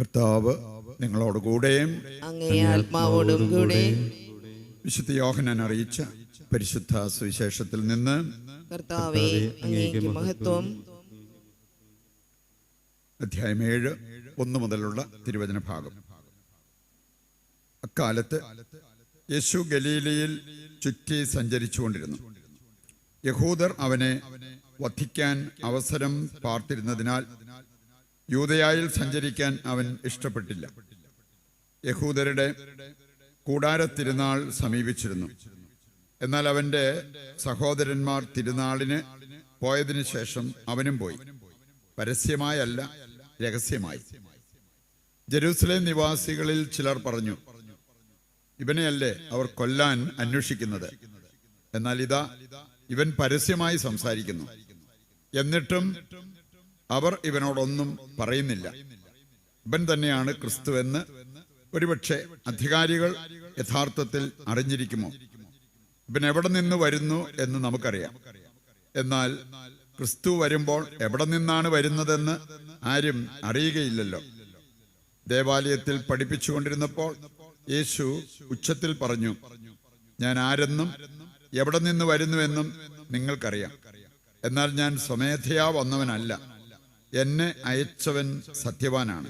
കർത്താവ് നിങ്ങളോട് കൂടെയും അങ്ങേ ആത്മാവോടും കൂടെ. വിശുദ്ധ യോഹന്നാൻ അറിയിച്ച പരിശുദ്ധ സുവിശേഷത്തിൽ നിന്ന്. കർത്താവേ, അങ്ങേക്ക് മഹത്വം. അധ്യായം 7 1 മുതലുള്ള തിരുവചന ഭാഗം. അക്കാലത്ത് യേശു ഗലീലയിൽ ചുറ്റി സഞ്ചരിച്ചുകൊണ്ടിരുന്നു. യഹൂദർ അവനെ വധിക്കാൻ അവസരം പാർത്തിരുന്നതിനാൽ യൂദയായിൽ സഞ്ചരിക്കാൻ അവൻ ഇഷ്ടപ്പെട്ടില്ല. യഹൂദരുടെ കൂടാര തിരുനാൾ സമീപിച്ചിരുന്നു. എന്നാൽ അവന്റെ സഹോദരന്മാർ തിരുനാളിന് പോയതിനു ശേഷം അവനും പോയി, പരസ്യമായല്ല, രഹസ്യമായി. ജെറൂസലേം നിവാസികളിൽ ചിലർ പറഞ്ഞു, ഇവനെയല്ലേ അവർ കൊല്ലാൻ അന്വേഷിക്കുന്നത്? എന്നാൽ ഇതാ, ഇവൻ പരസ്യമായി സംസാരിക്കുന്നു. എന്നിട്ടും അവർ ഇവനോടൊന്നും പറയുന്നില്ല. ഇവൻ തന്നെയാണ് ക്രിസ്തുവെന്ന് ഒരുപക്ഷെ അധികാരികൾ യഥാർത്ഥത്തിൽ അറിഞ്ഞിരിക്കുമോ? ഇവൻ എവിടെ നിന്ന് വരുന്നു എന്ന് നമുക്കറിയാം. എന്നാൽ ക്രിസ്തു വരുമ്പോൾ എവിടെ നിന്നാണ് വരുന്നതെന്ന് ആരും അറിയുകയില്ലല്ലോ. ദേവാലയത്തിൽ പഠിപ്പിച്ചുകൊണ്ടിരുന്നപ്പോൾ യേശു ഉച്ചത്തിൽ പറഞ്ഞു, ഞാൻ ആരെന്നും എവിടെ നിന്ന് വരുന്നുവെന്നും നിങ്ങൾക്കറിയാം. എന്നാൽ ഞാൻ സ്വമേധയാ വന്നവനല്ല, എന്നെ അയച്ചവൻ സത്യവാനാണ്.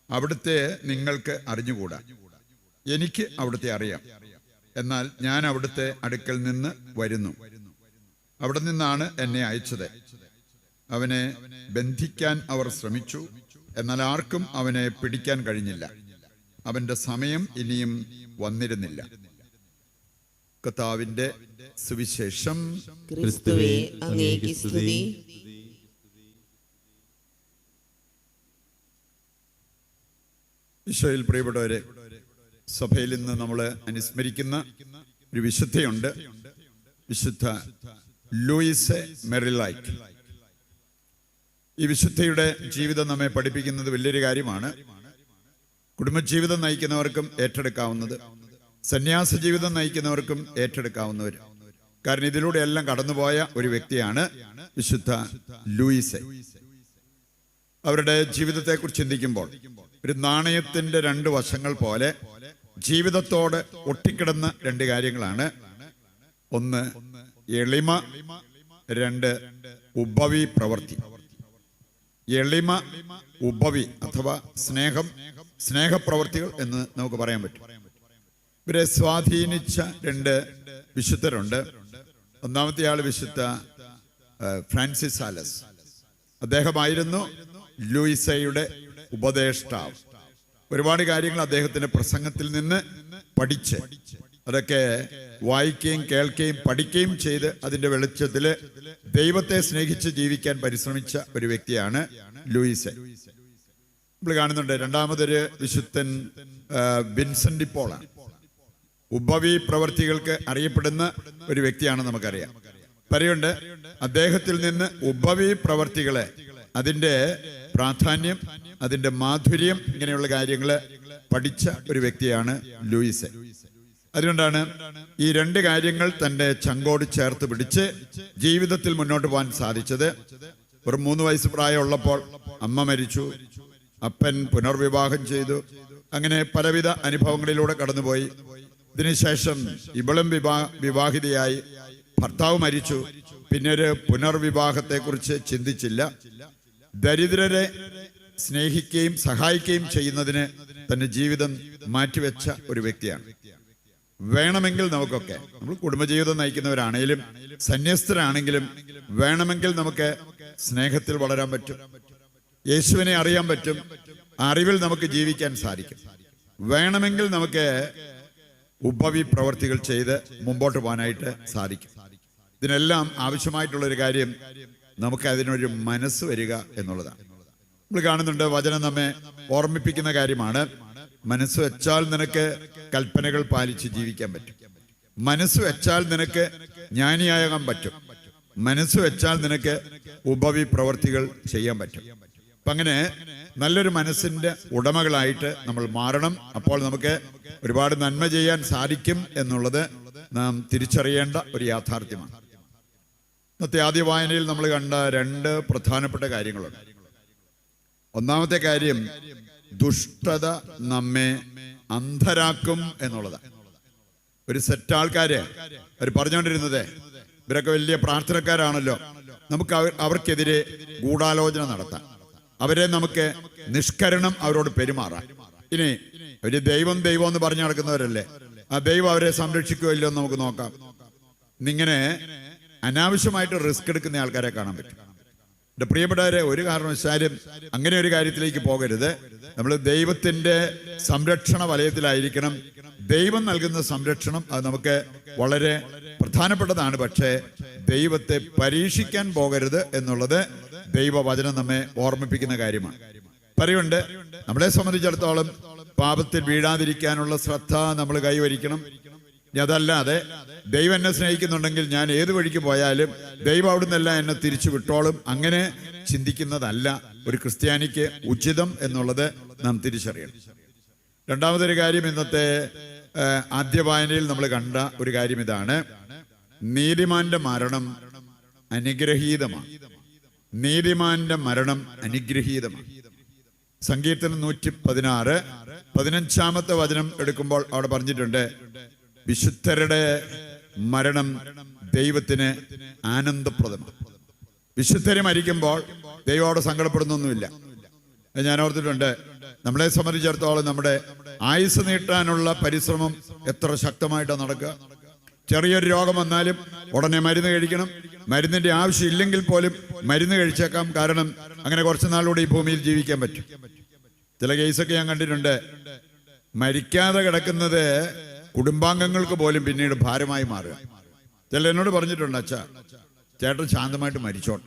അവിടുത്തെ നിങ്ങൾക്ക് അറിഞ്ഞുകൂടാ, എനിക്ക് അവിടുത്തെ അറിയാം. എന്നാൽ ഞാൻ അവിടുത്തെ അടുക്കൽ നിന്ന് വരുന്നു, അവിടെ നിന്നാണ് എന്നെ അയച്ചത്. അവനെ ബന്ധിക്കാൻ അവർ ശ്രമിച്ചു, എന്നാൽ ആർക്കും അവനെ പിടിക്കാൻ കഴിഞ്ഞില്ല. അവന്റെ സമയം ഇനിയും വന്നിരുന്നില്ല. കർത്താവിന്റെ സുവിശേഷം. ക്രിസ്തുവേ, അങ്ങേക്ക് സ്തുതി. ഈശോയിൽ പ്രിയപ്പെട്ടവരെ, സഭയിൽ ഇന്ന് നമ്മൾ അനുസ്മരിക്കുന്ന ഒരു വിശുദ്ധയുണ്ട്, വിശുദ്ധ ലൂയിസ് മെറിലൈറ്റ്. ഈ വിശുദ്ധയുടെ ജീവിതം നമ്മെ പഠിപ്പിക്കുന്നത് വലിയൊരു കാര്യമാണ്. കുടുംബജീവിതം നയിക്കുന്നവർക്കും ഏറ്റെടുക്കാവുന്നത്, സന്യാസ ജീവിതം നയിക്കുന്നവർക്കും ഏറ്റെടുക്കാവുന്നവർ. കാരണം ഇതിലൂടെ എല്ലാം കടന്നുപോയ ഒരു വ്യക്തിയാണ് വിശുദ്ധ ലൂയിസ്. അവരുടെ ജീവിതത്തെക്കുറിച്ച് ചിന്തിക്കുമ്പോൾ ഒരു നാണയത്തിന്റെ 2 വശങ്ങൾ പോലെ ജീവിതത്തോട് ഒട്ടിക്കിടന്ന 2 കാര്യങ്ങളാണ്. ഒന്ന് എളിമ, 2 ഉപവി പ്രവൃത്തി. എളിമ, ഉപവി അഥവാ സ്നേഹപ്രവർത്തികൾ എന്ന് നമുക്ക് പറയാൻ പറ്റും. ഇവരെ സ്വാധീനിച്ച 2 വിശുദ്ധരുണ്ട്. ഒന്നാമത്തെ ആൾ വിശുദ്ധ ഫ്രാൻസിസ് സാലസ്. അദ്ദേഹമായിരുന്നു ലൂയിസയുടെ ഉപദേഷ്ടാവ്. ഒരുപാട് കാര്യങ്ങൾ അദ്ദേഹത്തിന്റെ പ്രസംഗത്തിൽ നിന്ന് പഠിച്ച്, അതൊക്കെ വായിക്കുകയും കേൾക്കുകയും പഠിക്കുകയും ചെയ്ത് അതിന്റെ വെളിച്ചത്തിൽ ദൈവത്തെ സ്നേഹിച്ച് ജീവിക്കാൻ പരിശ്രമിച്ച ഒരു വ്യക്തിയാണ് ലൂയിസ്. നമ്മൾ കാണുന്നുണ്ട്. രണ്ടാമതൊരു വിശുദ്ധൻ വിൻസെന്റ് പോളാണ്. ഉപവി പ്രവർത്തികൾക്ക് അറിയപ്പെടുന്ന ഒരു വ്യക്തിയാണ്, നമുക്കറിയാം. പറയുണ്ട്, അദ്ദേഹത്തിൽ നിന്ന് ഉപവി പ്രവർത്തികളെ, അതിന്റെ പ്രാധാന്യം, അതിന്റെ മാധുര്യം, ഇങ്ങനെയുള്ള കാര്യങ്ങൾ പഠിച്ച ഒരു വ്യക്തിയാണ് ലൂയിസ്. അതുകൊണ്ടാണ് ഈ 2 കാര്യങ്ങൾ തന്റെ ചങ്കോട് ചേർത്ത് പിടിച്ച് ജീവിതത്തിൽ മുന്നോട്ട് പോകാൻ സാധിച്ചത്. ഒരു 3 വയസ്സ് പ്രായമുള്ളപ്പോൾ അമ്മ മരിച്ചു, അപ്പൻ പുനർവിവാഹം ചെയ്തു. അങ്ങനെ പലവിധ അനുഭവങ്ങളിലൂടെ കടന്നുപോയി. ഇതിനുശേഷം ഇവളും വിവാഹിതയായി, ഭർത്താവ് മരിച്ചു. പിന്നെ ഒരു പുനർവിവാഹത്തെക്കുറിച്ച് ചിന്തിച്ചില്ല. ദരിദ്രരെ സ്നേഹിക്കുകയും സഹായിക്കുകയും ചെയ്യുന്നതിന് തന്റെ ജീവിതം മാറ്റിവെച്ച ഒരു വ്യക്തിയാണ്. വേണമെങ്കിൽ നമുക്കൊക്കെ, നമ്മൾ കുടുംബജീവിതം നയിക്കുന്നവരാണെങ്കിലും സന്യസ്തരാണെങ്കിലും, വേണമെങ്കിൽ നമുക്ക് സ്നേഹത്തിൽ വളരാൻ പറ്റും, യേശുവിനെ അറിയാൻ പറ്റും, അറിവിൽ നമുക്ക് ജീവിക്കാൻ സാധിക്കും. വേണമെങ്കിൽ നമുക്ക് ഉപവി പ്രവർത്തികൾ ചെയ്ത് മുമ്പോട്ട് പോകാനായിട്ട് സാധിക്കും. ഇതിനെല്ലാം ആവശ്യമായിട്ടുള്ളൊരു കാര്യം നമുക്ക് അതിനൊരു മനസ്സ് വരിക എന്നുള്ളതാണ്. നമ്മൾ കാണുന്നുണ്ട്, വചനം നമ്മെ ഓർമ്മിപ്പിക്കുന്ന കാര്യമാണ്. മനസ്സ് വെച്ചാൽ നിനക്ക് കൽപ്പനകൾ പാലിച്ച് ജീവിക്കാൻ പറ്റും. മനസ്സ് വെച്ചാൽ നിനക്ക് ജ്ഞാനിയാകാൻ പറ്റും. മനസ്സ് വെച്ചാൽ നിനക്ക് ഉപവി പ്രവർത്തികൾ ചെയ്യാൻ പറ്റും. അപ്പൊ അങ്ങനെ നല്ലൊരു മനസ്സിന്റെ ഉടമകളായിട്ട് നമ്മൾ മാറണം. അപ്പോൾ നമുക്ക് ഒരുപാട് നന്മ ചെയ്യാൻ സാധിക്കും എന്നുള്ളത് നാം തിരിച്ചറിയേണ്ട ഒരു യാഥാർത്ഥ്യമാണ്. ഇന്നത്തെ ആദ്യ വായനയിൽ നമ്മൾ കണ്ട 2 പ്രധാനപ്പെട്ട കാര്യങ്ങളുണ്ട്. ഒന്നാമത്തെ കാര്യം, ദുഷ്ടത നമ്മെ അന്ധരാക്കും എന്നുള്ളതാണ്. ഒരു സെറ്റ് ആൾക്കാര് അവർ പറഞ്ഞുകൊണ്ടിരുന്നത്, ഇവരൊക്കെ വലിയ പ്രാർത്ഥനക്കാരാണല്ലോ, നമുക്ക് അവർക്കെതിരെ ഗൂഢാലോചന നടത്താം, അവരെ നമുക്ക് നിഷ്കരണം അവരോട് പെരുമാറാം. ഇനി അവര് ദൈവം ദൈവം എന്ന് പറഞ്ഞു നടക്കുന്നവരല്ലേ, ആ ദൈവം അവരെ സംരക്ഷിക്കുമല്ലോ എന്ന് നമുക്ക് നോക്കാം. ഇന്നിങ്ങനെ അനാവശ്യമായിട്ട് റിസ്ക് എടുക്കുന്ന ആൾക്കാരെ കാണാൻ പറ്റും. എൻ്റെ പ്രിയപ്പെട്ടവരെ, ഒരു കാരണവശാലും അങ്ങനെ ഒരു കാര്യത്തിലേക്ക് പോകരുത്. നമ്മൾ ദൈവത്തിൻ്റെ സംരക്ഷണ വലയത്തിലായിരിക്കണം. ദൈവം നൽകുന്ന സംരക്ഷണം അത് നമുക്ക് വളരെ പ്രധാനപ്പെട്ടതാണ്. പക്ഷേ ദൈവത്തെ പരീക്ഷിക്കാൻ പോകരുത് എന്നുള്ളത് ദൈവവചനം നമ്മെ ഓർമ്മിപ്പിക്കുന്ന കാര്യമാണ്. പറയുണ്ട്, നമ്മളെ സംബന്ധിച്ചിടത്തോളം പാപത്തിൽ വീഴാതിരിക്കാനുള്ള ശ്രദ്ധ നമ്മൾ കൈവരിക്കണം. അതല്ലാതെ ദൈവം എന്നെ സ്നേഹിക്കുന്നുണ്ടെങ്കിൽ ഞാൻ ഏത് വഴിക്ക് പോയാലും ദൈവം അവിടുന്നെല്ലാം എന്നെ തിരിച്ചു വിട്ടോളും, അങ്ങനെ ചിന്തിക്കുന്നതല്ല ഒരു ക്രിസ്ത്യാനിക്ക് ഉചിതം എന്നുള്ളത് നാം തിരിച്ചറിയണം. രണ്ടാമതൊരു കാര്യം, ഇന്നത്തെ ആദ്യ വായനയിൽ നമ്മൾ കണ്ട ഒരു കാര്യം ഇതാണ്: നീതിമാന്റെ മരണം അനുഗ്രഹീതമാണ്. നീതിമാന്റെ മരണം അനുഗ്രഹീതമാണ്. സങ്കീർത്തനം 116 15-ാമത്തെ വചനം എടുക്കുമ്പോൾ അവിടെ പറഞ്ഞിട്ടുണ്ട്, വിശുദ്ധരുടെ മരണം ദൈവത്തിന് ആനന്ദപ്രദമാണ്. വിശുദ്ധരെ മരിക്കുമ്പോൾ ദൈവത്തോട് സങ്കടപ്പെടുന്നൊന്നുമില്ല. ഞാൻ ഓർത്തിട്ടുണ്ട്, നമ്മളെ സംബന്ധിച്ചിടത്തോളം നമ്മുടെ ആയുസ് നീട്ടാനുള്ള പരിശ്രമം എത്ര ശക്തമായിട്ടാണ് നടക്കുക. ചെറിയൊരു രോഗം വന്നാലും ഉടനെ മരുന്ന് കഴിക്കണം. മരുന്നിന്റെ ആവശ്യം ഇല്ലെങ്കിൽ പോലും മരുന്ന് കഴിച്ചേക്കാം, കാരണം അങ്ങനെ കുറച്ച് നാളുകൂടി ഈ ഭൂമിയിൽ ജീവിക്കാൻ പറ്റും. ചില കേസൊക്കെ ഞാൻ കണ്ടിട്ടുണ്ട്, മരിക്കാതെ കിടക്കുന്നത് കുടുംബാംഗങ്ങൾക്ക് പോലും പിന്നീട് ഭാരമായി മാറുക. ചില എന്നോട് പറഞ്ഞിട്ടുണ്ട്, അച്ഛാ ചേട്ടൻ ശാന്തമായിട്ട് മരിച്ചോട്ടെ,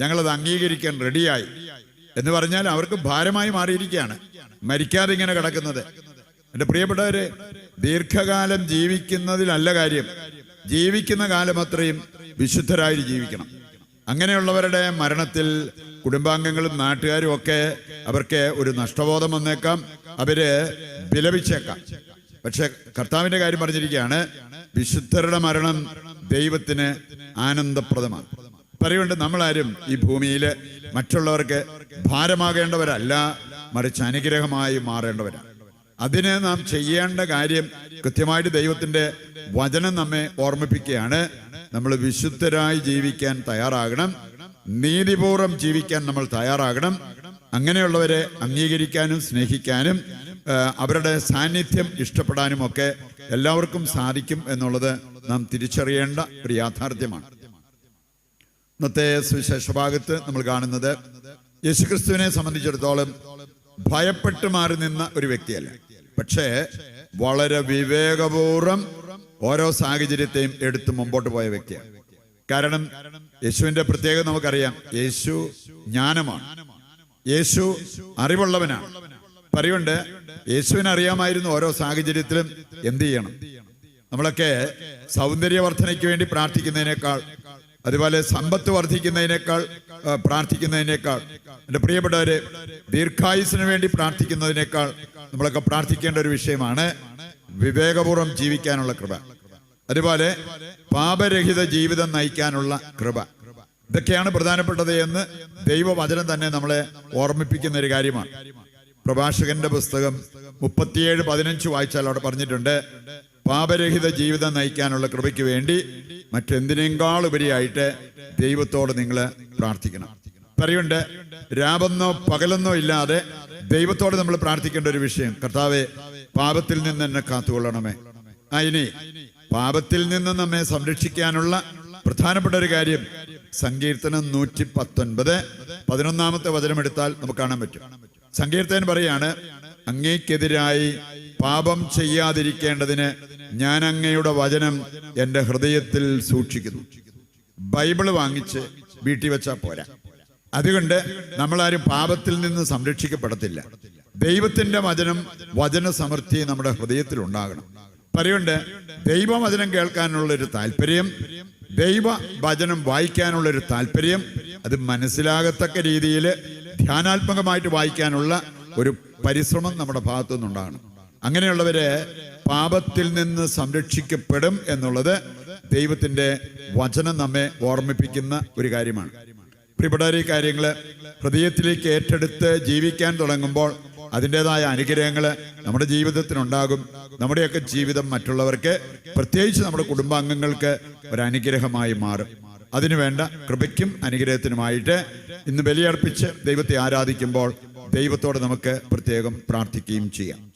ഞങ്ങളത് അംഗീകരിക്കാൻ റെഡിയായി എന്ന് പറഞ്ഞാൽ അവർക്ക് ഭാരമായി മാറിയിരിക്കുകയാണ് മരിക്കാതെ ഇങ്ങനെ കിടക്കുന്നത്. എൻ്റെ പ്രിയപ്പെട്ടവരെ, ദീർഘകാലം ജീവിക്കുന്നതിലല്ല കാര്യം, ജീവിക്കുന്ന കാലം അത്രയും വിശുദ്ധരായി ജീവിക്കണം. അങ്ങനെയുള്ളവരുടെ മരണത്തിൽ കുടുംബാംഗങ്ങളും നാട്ടുകാരും ഒക്കെ അവർക്ക് ഒരു നഷ്ടബോധം വന്നേക്കാം, അവര് വിലപിച്ചേക്കാം. പക്ഷെ കർത്താവിന്റെ കാര്യം പറഞ്ഞിരിക്കുകയാണ്, വിശുദ്ധരുടെ മരണം ദൈവത്തിന് ആനന്ദപ്രദമാണ്. പറയുന്നുണ്ട്, നമ്മളാരും ഈ ഭൂമിയിൽ മറ്റുള്ളവർക്ക് ഭാരമാകേണ്ടവരല്ല, മറിച്ച് അനുഗ്രഹമായി മാറേണ്ടവരാണ്. അതിന് നാം ചെയ്യേണ്ട കാര്യം കൃത്യമായിട്ട് ദൈവത്തിന്റെ വചനം നമ്മെ ഓർമ്മിപ്പിക്കുകയാണ്. നമ്മൾ വിശുദ്ധരായി ജീവിക്കാൻ തയ്യാറാകണം, നീതിപൂർവം ജീവിക്കാൻ നമ്മൾ തയ്യാറാകണം. അങ്ങനെയുള്ളവരെ അംഗീകരിക്കാനും സ്നേഹിക്കാനും അവരുടെ സാന്നിധ്യം ഇഷ്ടപ്പെടാനും ഒക്കെ എല്ലാവർക്കും സാധിക്കും എന്നുള്ളത് നാം തിരിച്ചറിയേണ്ട ഒരു യാഥാർത്ഥ്യമാണ്. ഇന്നത്തെ സുവിശേഷ ഭാഗത്ത് നമ്മൾ കാണുന്നത്, യേശുക്രിസ്തുവിനെ സംബന്ധിച്ചിടത്തോളം ഭയപ്പെട്ട് മാറി നിന്ന ഒരു വ്യക്തിയല്ല, പക്ഷേ വളരെ വിവേകപൂർവം ഓരോ സാഹചര്യത്തെയും എടുത്ത് മുമ്പോട്ട് പോയ വ്യക്തിയാണ്. കാരണം യേശുവിന്റെ പ്രത്യേകത നമുക്കറിയാം, യേശു ജ്ഞാനമാണ്, യേശു അറിവുള്ളവനാണ്. പറയുണ്ട്, യേശുവിന് അറിയാമായിരുന്നു ഓരോ സാഹചര്യത്തിലും എന്ത് ചെയ്യണം. നമ്മളൊക്കെ സൗന്ദര്യവർദ്ധനയ്ക്ക് വേണ്ടി പ്രാർത്ഥിക്കുന്നതിനേക്കാൾ, അതുപോലെ സമ്പത്ത് വർദ്ധിക്കുന്നതിനേക്കാൾ പ്രാർത്ഥിക്കുന്നതിനേക്കാൾ, എൻ്റെ പ്രിയപ്പെട്ടവരെ, ദീർഘായുസിന് വേണ്ടി പ്രാർത്ഥിക്കുന്നതിനേക്കാൾ നമ്മളൊക്കെ പ്രാർത്ഥിക്കേണ്ട ഒരു വിഷയമാണ് വിവേകപൂർവ്വം ജീവിക്കാനുള്ള കൃപ, അതുപോലെ പാപരഹിത ജീവിതം നയിക്കാനുള്ള കൃപ. ഇതൊക്കെയാണ് പ്രധാനപ്പെട്ടത് എന്ന് ദൈവവചനം തന്നെ നമ്മളെ ഓർമ്മിപ്പിക്കുന്ന ഒരു കാര്യമാണ്. പ്രഭാഷകന്റെ പുസ്തകം 37:15 വായിച്ചാൽ അവിടെ പറഞ്ഞിട്ടുണ്ട്, പാപരഹിത ജീവിതം നയിക്കാനുള്ള കൃപയ്ക്ക് വേണ്ടി മറ്റെന്തിനേക്കാൾ ഉപരിയായിട്ട് ദൈവത്തോട് നിങ്ങൾ പ്രാർത്ഥിക്കണം. പറയുണ്ട്, രാവെന്നോ പകലെന്നോ ഇല്ലാതെ ദൈവത്തോട് നമ്മൾ പ്രാർത്ഥിക്കേണ്ട ഒരു വിഷയം, കർത്താവേ പാപത്തിൽ നിന്ന് എന്നെ കാത്തുകൊള്ളണമേ. ഇനി പാപത്തിൽ നിന്ന് നമ്മെ സംരക്ഷിക്കാനുള്ള പ്രധാനപ്പെട്ട ഒരു കാര്യം, സങ്കീർത്തനം 119 11-ാമത്തെ വചനം എടുത്താൽ നമുക്ക് കാണാൻ പറ്റും. സങ്കീർത്തകൻ പറയാണ്, അങ്ങേക്കെതിരായി പാപം ചെയ്യാതിരിക്കേണ്ടതിന് ഞാൻ അങ്ങയുടെ വചനം എൻ്റെ ഹൃദയത്തിൽ സൂക്ഷിക്കുന്നു. ബൈബിള് വാങ്ങിച്ച് വീട്ടിൽ വെച്ചാൽ പോരാ. അതുകൊണ്ട് നമ്മളാരും പാപത്തിൽ നിന്ന് സംരക്ഷിക്കപ്പെടത്തില്ല. ദൈവത്തിന്റെ വചന സമൃദ്ധി നമ്മുടെ ഹൃദയത്തിൽ ഉണ്ടാകണം. പറയുണ്ട്, ദൈവവചനം കേൾക്കാനുള്ളൊരു താല്പര്യം, ദൈവവചനം വായിക്കാനുള്ളൊരു താല്പര്യം, അത് മനസ്സിലാകത്തക്ക രീതിയിൽ ധ്യാനാത്മകമായിട്ട് വായിക്കാനുള്ള ഒരു പരിശ്രമം നമ്മുടെ ഭാഗത്തു നിന്നുണ്ടാകണം. അങ്ങനെയുള്ളവരെ പാപത്തിൽ നിന്ന് സംരക്ഷിക്കപ്പെടും എന്നുള്ളത് ദൈവത്തിന്റെ വചനം നമ്മെ ഓർമ്മിപ്പിക്കുന്ന ഒരു കാര്യമാണ്. പ്രിയപ്പെട്ട ഈ കാര്യങ്ങൾ ഹൃദയത്തിലേക്ക് ഏറ്റെടുത്ത് ജീവിക്കാൻ തുടങ്ങുമ്പോൾ അതിൻ്റെതായ അനുഗ്രഹങ്ങൾ നമ്മുടെ ജീവിതത്തിനുണ്ടാകും. നമ്മുടെയൊക്കെ ജീവിതം മറ്റുള്ളവർക്ക്, പ്രത്യേകിച്ച് നമ്മുടെ കുടുംബാംഗങ്ങൾക്ക് ഒരനുഗ്രഹമായി മാറും. അതിനുവേണ്ട കൃപയ്ക്കും അനുഗ്രഹത്തിനുമായിട്ട് ഇന്ന് ബലിയർപ്പിച്ച് ദൈവത്തെ ആരാധിക്കുമ്പോൾ ദൈവത്തോട് നമുക്ക് പ്രത്യേകം പ്രാർത്ഥിക്കുകയും ചെയ്യാം.